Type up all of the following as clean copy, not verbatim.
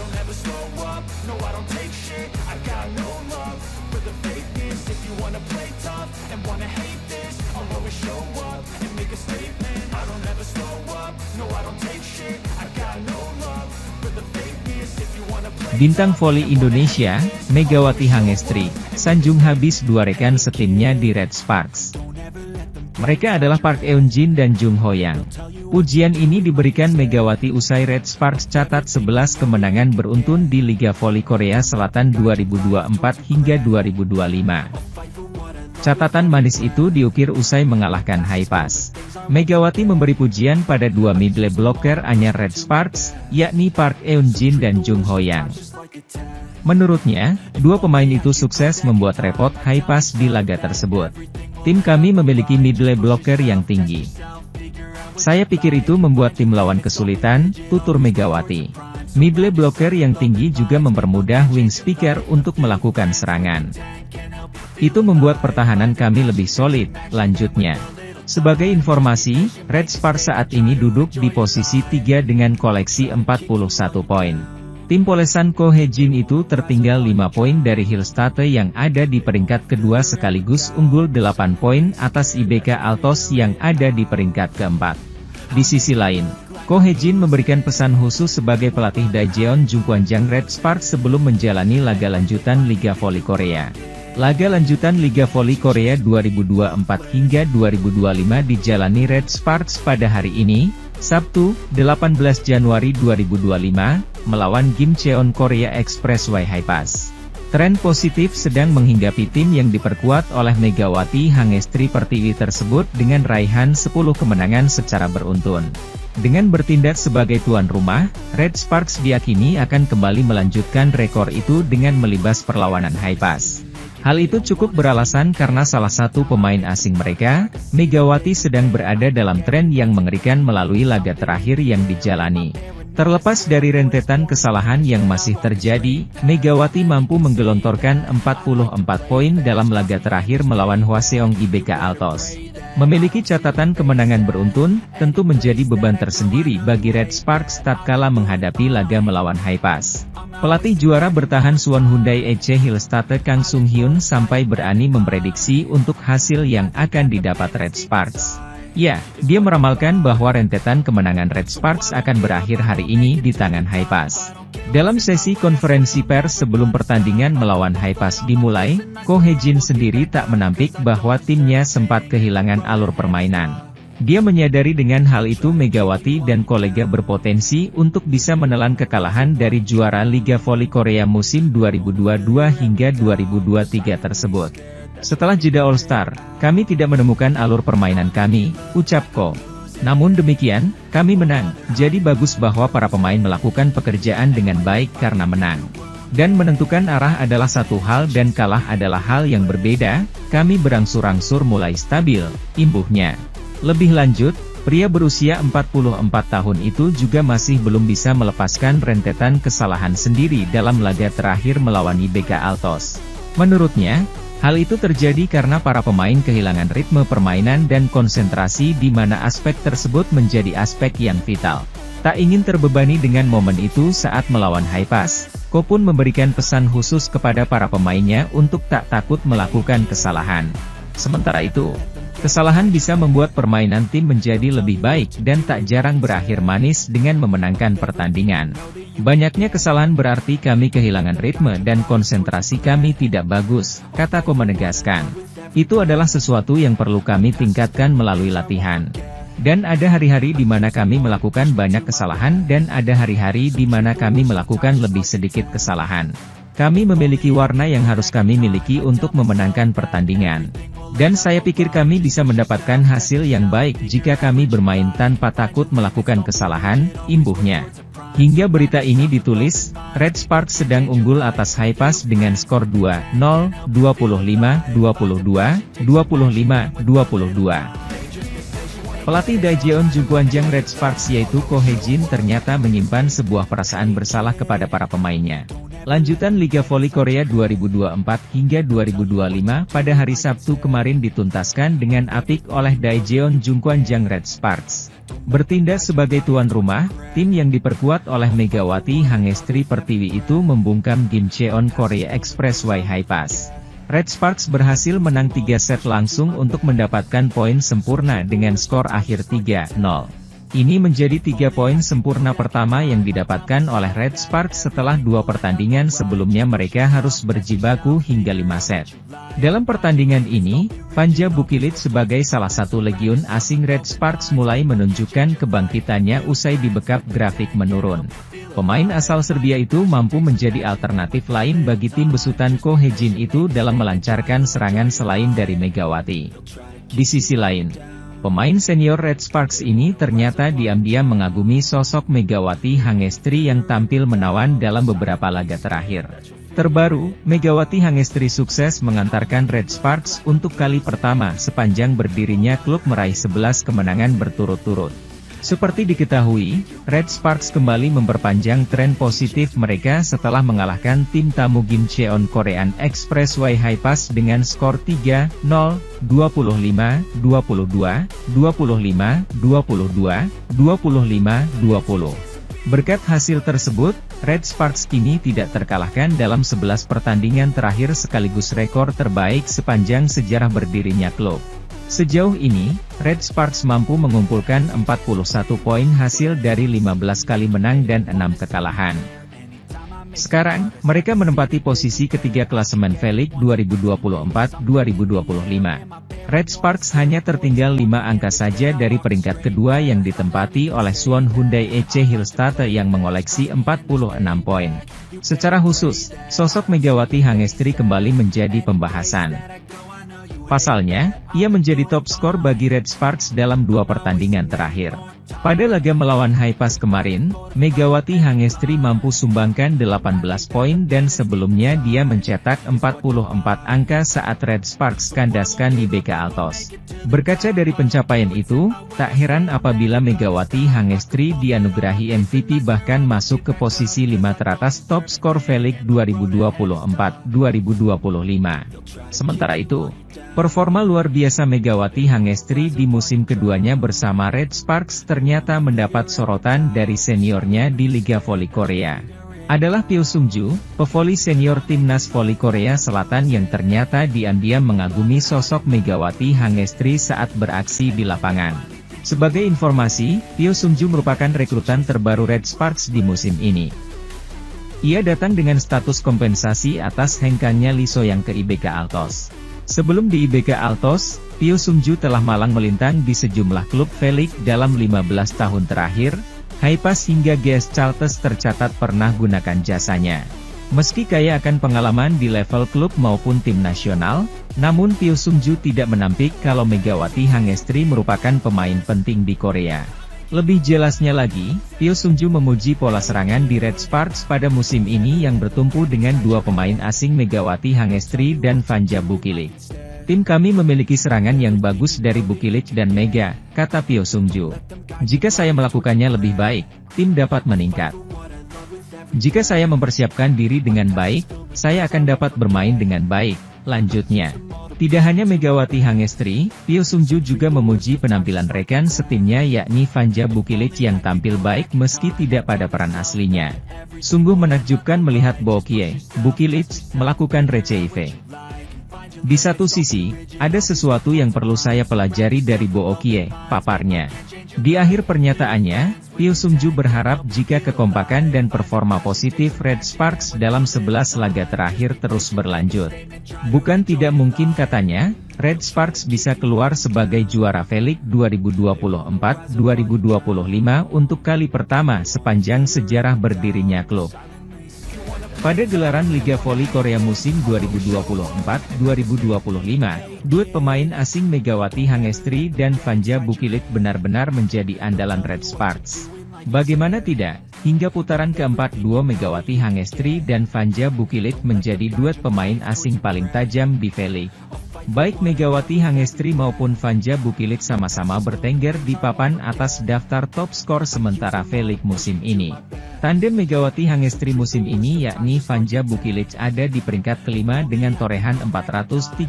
don't ever slow up, no I don't take shit, I got no love for the fakeness. If you wanna play tough and wanna hate this, I'll always show up and make a statement. I don't ever slow up, no I don't take shit, I got no love for the fakeness. If you wanna play Bintang voli Indonesia, Megawati Hangestri, Sanjung habis 2 rekan setimnya di Red Sparks. Mereka adalah Park Eun-jin dan Jung Ho-yang. Pujian ini diberikan Megawati usai Red Sparks catat 11 kemenangan beruntun di Liga Voli Korea Selatan 2024 hingga 2025. Catatan manis itu diukir usai mengalahkan Haipas. Megawati memberi pujian pada 2 middle blocker anyar Red Sparks, yakni Park Eun-jin dan Jung Ho-yang. Menurutnya, 2 pemain itu sukses membuat repot Haipas di laga tersebut. Tim kami memiliki middle blocker yang tinggi. Saya pikir itu membuat tim lawan kesulitan, tutur Megawati. Middle blocker yang tinggi juga mempermudah wing speaker untuk melakukan serangan. Itu membuat pertahanan kami lebih solid, lanjutnya. Sebagai informasi, Red Sparks saat ini duduk di posisi 3 dengan koleksi 41 poin. Tim polesan Ko Hye-jin itu tertinggal 5 poin dari Hillstate yang ada di peringkat kedua sekaligus unggul 8 poin atas IBK Altos yang ada di peringkat keempat. Di sisi lain, Ko Hye-jin memberikan pesan khusus sebagai pelatih Daejeon Jungkwanjang Red Sparks sebelum menjalani laga lanjutan Liga Voli Korea. Laga lanjutan Liga Voli Korea 2024 hingga 2025 dijalani Red Sparks pada hari ini, Sabtu, 18 Januari 2025, melawan Gimcheon Korea Expressway Haipas. Tren positif sedang menghinggapi tim yang diperkuat oleh Megawati Hangestri Pertiwi tersebut dengan raihan 10 kemenangan secara beruntun. Dengan bertindak sebagai tuan rumah, Red Sparks diyakini akan kembali melanjutkan rekor itu dengan melibas perlawanan Haipas. Hal itu cukup beralasan karena salah satu pemain asing mereka, Megawati sedang berada dalam tren yang mengerikan melalui laga terakhir yang dijalani. Terlepas dari rentetan kesalahan yang masih terjadi, Megawati mampu menggelontorkan 44 poin dalam laga terakhir melawan Hwaseong IBK Altos. Memiliki catatan kemenangan beruntun, tentu menjadi beban tersendiri bagi Red Sparks tatkala menghadapi laga melawan Haipas. Pelatih juara bertahan Suwon Hyundai EC Hillstate Kang Sung Hyun sampai berani memprediksi untuk hasil yang akan didapat Red Sparks. Ya, dia meramalkan bahwa rentetan kemenangan Red Sparks akan berakhir hari ini di tangan Haipas. Dalam sesi konferensi pers sebelum pertandingan melawan Haipas dimulai, Ko Hye-jin sendiri tak menampik bahwa timnya sempat kehilangan alur permainan. Dia menyadari dengan hal itu Megawati dan kolega berpotensi untuk bisa menelan kekalahan dari juara Liga Voli Korea musim 2022 hingga 2023 tersebut. Setelah jeda All-Star, kami tidak menemukan alur permainan kami, ucap Ko. Namun demikian, kami menang, jadi bagus bahwa para pemain melakukan pekerjaan dengan baik karena menang. Dan menentukan arah adalah satu hal dan kalah adalah hal yang berbeda, kami berangsur-angsur mulai stabil, imbuhnya. Lebih lanjut, pria berusia 44 tahun itu juga masih belum bisa melepaskan rentetan kesalahan sendiri dalam laga terakhir melawan IBK Altos. Menurutnya, hal itu terjadi karena para pemain kehilangan ritme permainan dan konsentrasi di mana aspek tersebut menjadi aspek yang vital. Tak ingin terbebani dengan momen itu saat melawan Haipas, Ko pun memberikan pesan khusus kepada para pemainnya untuk tak takut melakukan kesalahan. Sementara itu, kesalahan bisa membuat permainan tim menjadi lebih baik dan tak jarang berakhir manis dengan memenangkan pertandingan. Banyaknya kesalahan berarti kami kehilangan ritme dan konsentrasi kami tidak bagus, kata Ko menegaskan. Itu adalah sesuatu yang perlu kami tingkatkan melalui latihan. Dan ada hari-hari di mana kami melakukan banyak kesalahan dan ada hari-hari di mana kami melakukan lebih sedikit kesalahan. Kami memiliki warna yang harus kami miliki untuk memenangkan pertandingan. Dan saya pikir kami bisa mendapatkan hasil yang baik jika kami bermain tanpa takut melakukan kesalahan, imbuhnya. Hingga berita ini ditulis, Red Sparks sedang unggul atas Haipas dengan skor 2-0, 25-22, 25-22. Pelatih Daejeon Jungkwanjang Red Sparks yaitu Ko Hye-jin ternyata menyimpan sebuah perasaan bersalah kepada para pemainnya. Lanjutan Liga Voli Korea 2024 hingga 2025 pada hari Sabtu kemarin dituntaskan dengan apik oleh Daejeon Jungkwanjang Red Sparks. Bertindak sebagai tuan rumah, tim yang diperkuat oleh Megawati Hangestri Pertiwi itu membungkam Gimcheon Korea Expressway Highpass. Red Sparks berhasil menang 3 set langsung untuk mendapatkan poin sempurna dengan skor akhir 3-0. Ini menjadi 3 poin sempurna pertama yang didapatkan oleh Red Sparks setelah 2 pertandingan sebelumnya mereka harus berjibaku hingga 5 set. Dalam pertandingan ini, Vanja Bukilic sebagai salah satu legiun asing Red Sparks mulai menunjukkan kebangkitannya usai dibekap grafik menurun. Pemain asal Serbia itu mampu menjadi alternatif lain bagi tim besutan Ko Hejin itu dalam melancarkan serangan selain dari Megawati. Di sisi lain, pemain senior Red Sparks ini ternyata diam-diam mengagumi sosok Megawati Hangestri yang tampil menawan dalam beberapa laga terakhir. Terbaru, Megawati Hangestri sukses mengantarkan Red Sparks untuk kali pertama sepanjang berdirinya klub meraih 11 kemenangan berturut-turut. Seperti diketahui, Red Sparks kembali memperpanjang tren positif mereka setelah mengalahkan tim tamu Gimcheon Korean Expressway Highpass dengan skor 3-0, 25-22, 25-22, 25-20. Berkat hasil tersebut, Red Sparks kini tidak terkalahkan dalam 11 pertandingan terakhir sekaligus rekor terbaik sepanjang sejarah berdirinya klub. Sejauh ini, Red Sparks mampu mengumpulkan 41 poin hasil dari 15 kali menang dan 6 kekalahan. Sekarang, mereka menempati posisi ketiga klasemen V-League 2024-2025. Red Sparks hanya tertinggal 5 angka saja dari peringkat kedua yang ditempati oleh Suwon Hyundai EC Hillstad yang mengoleksi 46 poin. Secara khusus, sosok Megawati Hangestri kembali menjadi pembahasan. Pasalnya, ia menjadi top skor bagi Red Sparks dalam 2 pertandingan terakhir. Pada laga melawan Highpass kemarin, Megawati Hangestri mampu sumbangkan 18 poin dan sebelumnya dia mencetak 44 angka saat Red Sparks kandaskan IBK Altos. Berkaca dari pencapaian itu, tak heran apabila Megawati Hangestri dianugerahi MVP bahkan masuk ke posisi 5 teratas top skor V-League 2024-2025. Sementara itu, performa luar biasa Megawati Hangestri di musim keduanya bersama Red Sparks ternyata mendapat sorotan dari seniornya di Liga Voli Korea. Adalah Pyo Sung-ju, pevoli senior timnas voli Korea Selatan yang ternyata diam-diam mengagumi sosok Megawati Hangestri saat beraksi di lapangan. Sebagai informasi, Pyo Sung-ju merupakan rekrutan terbaru Red Sparks di musim ini. Ia datang dengan status kompensasi atas hengkangnya Lee So-yang ke IBK Altos. Sebelum di IBK Altos, Pyo Sung-ju telah malang melintang di sejumlah klub V-League dalam 15 tahun terakhir. Highpass hingga GS Chartes tercatat pernah gunakan jasanya. Meski kaya akan pengalaman di level klub maupun tim nasional, namun Pyo Sung-ju tidak menampik kalau Megawati Hangestri merupakan pemain penting di Korea. Lebih jelasnya lagi, Pyo Sung-ju memuji pola serangan di Red Sparks pada musim ini yang bertumpu dengan 2 pemain asing Megawati Hangestri dan Vanja Bukilic. Tim kami memiliki serangan yang bagus dari Bukilic dan Mega, kata Pyo Sung-ju. Jika saya melakukannya lebih baik, tim dapat meningkat. Jika saya mempersiapkan diri dengan baik, saya akan dapat bermain dengan baik, lanjutnya. Tidak hanya Megawati Hangestri, Pyo Sung-ju juga memuji penampilan rekan setimnya yakni Vanja Bukilic yang tampil baik meski tidak pada peran aslinya. Sungguh menakjubkan melihat Bukilic melakukan receive. Di satu sisi, ada sesuatu yang perlu saya pelajari dari paparnya. Di akhir pernyataannya, Pyo Sung-ju berharap jika kekompakan dan performa positif Red Sparks dalam 11 laga terakhir terus berlanjut. Bukan tidak mungkin katanya, Red Sparks bisa keluar sebagai juara V-League 2024-2025 untuk kali pertama sepanjang sejarah berdirinya klub. Pada gelaran Liga Voli Korea musim 2024-2025, duet pemain asing Megawati Hangestri dan Vanja Bukilic benar-benar menjadi andalan Red Sparks. Bagaimana tidak, hingga putaran keempat duo Megawati Hangestri dan Vanja Bukilic menjadi duet pemain asing paling tajam di V-League. Baik Megawati Hangestri maupun Vanja Bukilic sama-sama bertengger di papan atas daftar top skor sementara V-League musim ini. Tandem Megawati Hangestri musim ini yakni Vanja Bukilic ada di peringkat kelima dengan torehan 438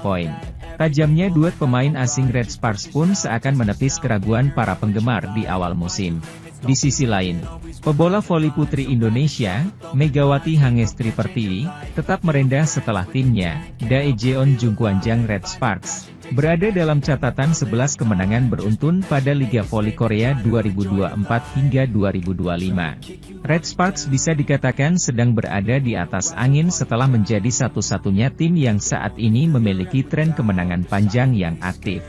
poin. Tajamnya duet pemain asing Red Sparks pun seakan menepis keraguan para penggemar di awal musim. Di sisi lain, pebola voli putri Indonesia, Megawati Hangestri Pertiwi, tetap merendah setelah timnya, Daejeon Jungkwanjang Red Sparks, berada dalam catatan 11 kemenangan beruntun pada Liga Voli Korea 2024 hingga 2025. Red Sparks bisa dikatakan sedang berada di atas angin setelah menjadi satu-satunya tim yang saat ini memiliki tren kemenangan panjang yang aktif.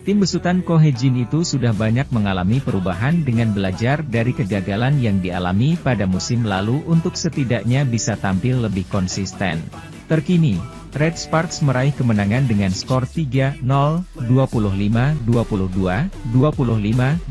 Tim besutan Ko Hae-jin itu sudah banyak mengalami perubahan dengan belajar dari kegagalan yang dialami pada musim lalu untuk setidaknya bisa tampil lebih konsisten. Terkini, Red Sparks meraih kemenangan dengan skor 3-0, 25-22, 25-22,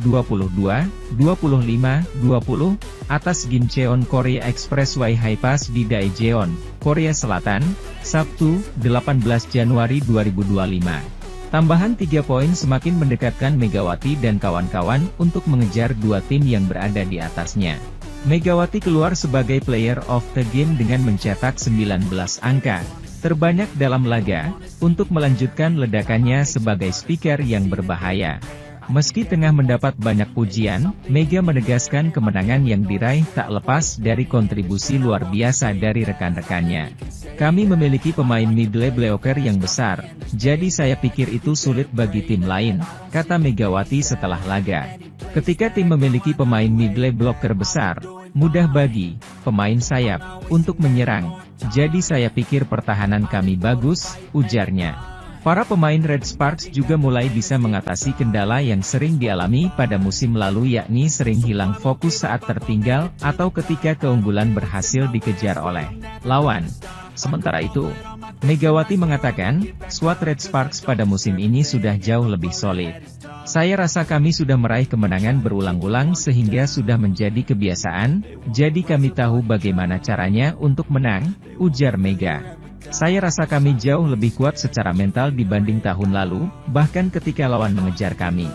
25-20 atas Gimcheon Korea Expressway Hi-Pass di Daejeon, Korea Selatan, Sabtu, 18 Januari 2025. Tambahan 3 poin semakin mendekatkan Megawati dan kawan-kawan untuk mengejar dua tim yang berada di atasnya. Megawati keluar sebagai player of the game dengan mencetak 19 angka, terbanyak dalam laga, untuk melanjutkan ledakannya sebagai speaker yang berbahaya. Meski tengah mendapat banyak pujian, Mega menegaskan kemenangan yang diraih tak lepas dari kontribusi luar biasa dari rekan-rekannya. Kami memiliki pemain middle blocker yang besar, jadi saya pikir itu sulit bagi tim lain, kata Megawati setelah laga. Ketika tim memiliki pemain middle blocker besar, mudah bagi pemain sayap untuk menyerang, jadi saya pikir pertahanan kami bagus, ujarnya. Para pemain Red Sparks juga mulai bisa mengatasi kendala yang sering dialami pada musim lalu, yakni sering hilang fokus saat tertinggal, atau ketika keunggulan berhasil dikejar oleh lawan. Sementara itu, Megawati mengatakan, skuad Red Sparks pada musim ini sudah jauh lebih solid. Saya rasa kami sudah meraih kemenangan berulang-ulang sehingga sudah menjadi kebiasaan, jadi kami tahu bagaimana caranya untuk menang, ujar Mega. Saya rasa kami jauh lebih kuat secara mental dibanding tahun lalu, bahkan ketika lawan mengejar kami.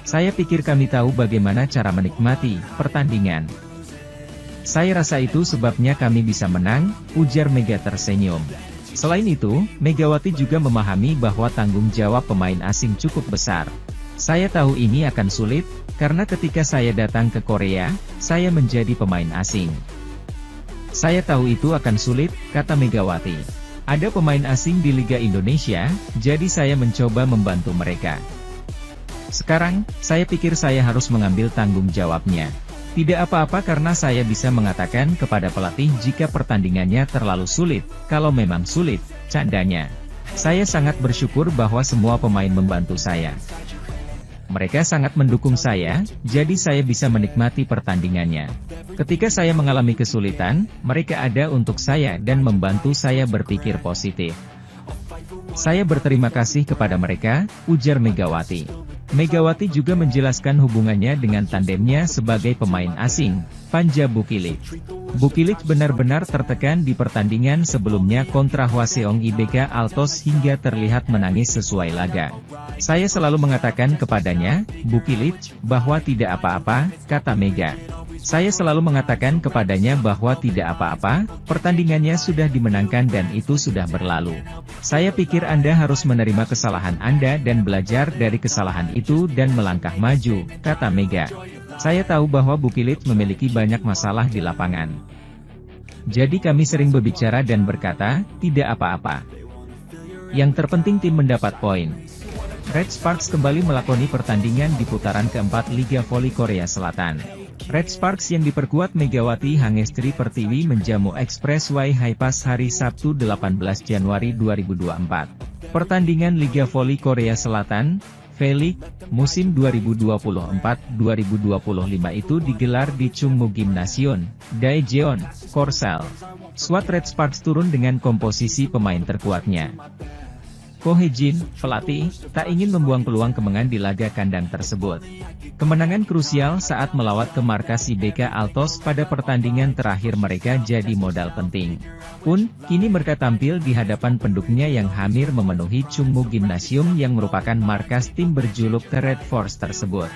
Saya pikir kami tahu bagaimana cara menikmati pertandingan. Saya rasa itu sebabnya kami bisa menang, ujar Mega tersenyum. Selain itu, Megawati juga memahami bahwa tanggung jawab pemain asing cukup besar. Saya tahu ini akan sulit, karena ketika saya datang ke Korea, saya menjadi pemain asing. Saya tahu itu akan sulit, kata Megawati. Ada pemain asing di Liga Indonesia, jadi saya mencoba membantu mereka. Sekarang, saya pikir saya harus mengambil tanggung jawabnya. Tidak apa-apa karena saya bisa mengatakan kepada pelatih jika pertandingannya terlalu sulit, kalau memang sulit, candanya. Saya sangat bersyukur bahwa semua pemain membantu saya. Mereka sangat mendukung saya, jadi saya bisa menikmati pertandingannya. Ketika saya mengalami kesulitan, mereka ada untuk saya dan membantu saya berpikir positif. Saya berterima kasih kepada mereka, ujar Megawati. Megawati juga menjelaskan hubungannya dengan tandemnya sebagai pemain asing, Panja Bukilik. Bukilik benar-benar tertekan di pertandingan sebelumnya kontra Hwaseong IBK Altos hingga terlihat menangis sesuai laga. Saya selalu mengatakan kepadanya, Bukilik, bahwa tidak apa-apa, kata Mega. Saya selalu mengatakan kepadanya bahwa tidak apa-apa, pertandingannya sudah dimenangkan dan itu sudah berlalu. Saya pikir Anda harus menerima kesalahan Anda dan belajar dari kesalahan itu dan melangkah maju, kata Mega. Saya tahu bahwa Bukilit memiliki banyak masalah di lapangan. Jadi kami sering berbicara dan berkata, tidak apa-apa. Yang terpenting tim mendapat poin. Red Sparks kembali melakoni pertandingan di putaran keempat Liga Voli Korea Selatan. Red Sparks yang diperkuat Megawati Hangestri Pertiwi menjamu Expressway Hi-Pass hari Sabtu 18 Januari 2024. Pertandingan Liga Voli Korea Selatan, V-League, musim 2024-2025 itu digelar di Chungmu Gymnasium, Daejeon, Korsel. Skuad Red Sparks turun dengan komposisi pemain terkuatnya. Ko Hae-jin, pelatih, tak ingin membuang peluang kemenangan di laga kandang tersebut. Kemenangan krusial saat melawat ke markas IBK Altos pada pertandingan terakhir mereka jadi modal penting. Pun, kini mereka tampil di hadapan pendukungnya yang hampir memenuhi Chungmu Gymnasium yang merupakan markas tim berjuluk The Red Force tersebut.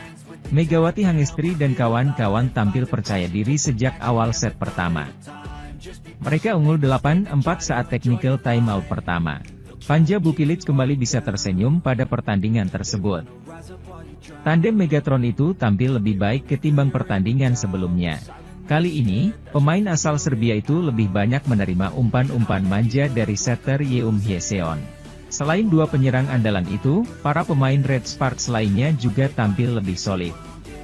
Megawati Hangestri dan kawan-kawan tampil percaya diri sejak awal set pertama. Mereka unggul 8-4 saat technical timeout pertama. Panja Bukilic kembali bisa tersenyum pada pertandingan tersebut. Tandem Megatron itu tampil lebih baik ketimbang pertandingan sebelumnya. Kali ini, pemain asal Serbia itu lebih banyak menerima umpan-umpan manja dari setter Yeum Hyeseon. Selain dua penyerang andalan itu, para pemain Red Sparks lainnya juga tampil lebih solid.